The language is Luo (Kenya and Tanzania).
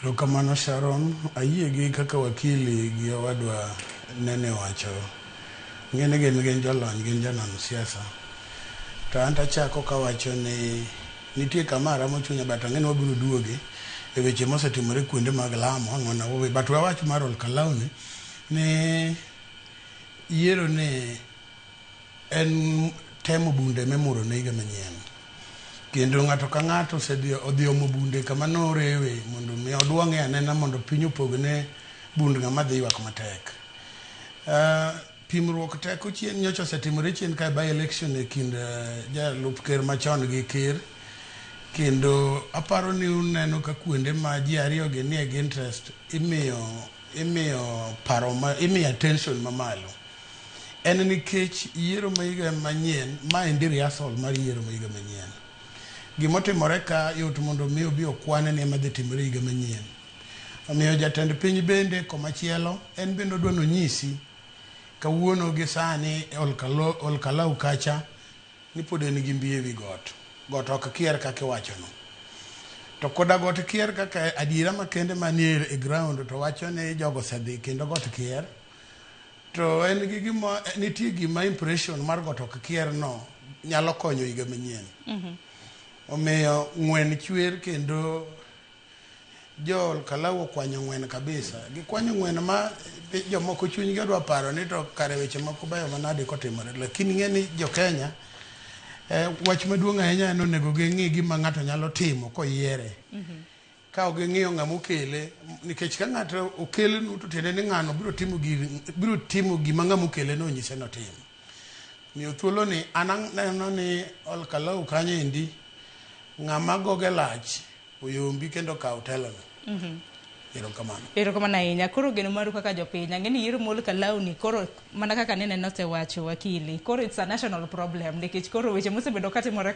Rokamano Sharon, ayie gi kaka wakili gi owadwa nene wacho. Ng'ene gin jolony, gin jonon siasa. To an achako kawacho ni nitie kamara mochunya but ang'eni wabiro duoge e weche mosetimore kuonde mag lamo ang'ona wuowe. But wawach mar Ol Kalou ni yiero ne en temo bunde memuro ne higa manyien. Kendo ng'ato ka ng'ato odhi omo bunde kama norewe mondo mi oduong'e anena mondo piny opogne bund ng'ama dhi ywak matek. Pimruok teko chien nyocha osetimore chien ka by election e kind jalup ker machon gi ker. Kendo aparo ni uneno ka kuonde ma ji ariyo gi nie gi interest imiyo attention mamalo. En nikech yiero ma higa manyien ma endi rehearsal mar yiero ma higa manyien. Gimotimore ka yot mondo mi obi okwane ne ma dhi timore higa manyien. Omiyo jatend piny bende komachielo en bende odwa nonyisi kawuono gi sani Ol Kalou kacha ni pod en gi mbi ewi got. Got ok kier kaka iwachono. To koda got kier kaka adiera makende manie e ground to wacho ni jogo osedhi kendo got kier. To en gi gima nitie gima impression mar got ok kier no nyalo konyo higa manyien. Omiyo ng'wen chwer kendo jo Ol Kalou okwanyo ng'wen kabisa. Gikwanyo ng'wen ma jomoko chunygi odwa paro ni to kare weche moko bayo manade kotimore. Lakini ng'eni jo Kenya wach maduong' ahinya en onego ging'i gima ng'ato nyalo timo koyiere. Ka ok ging'iyo ng'ama okele, nikech ka ng'ato okelenu to tiende ni ng'ano biro timo gima ng'ama okele no onyise no timo. Miyo thuolo ni an neno ni Ol Kalou kanyo endi ng'ama goge lach oyombi kendo kaw telo no. Erokamano ahinya. Koro geno maru kaka jopiny ang'eni yiero ma Ol Kalou ni koro mana kaka nene nosewacho wakili. Koro it's a national problem nikech koro weche mosebedo katimore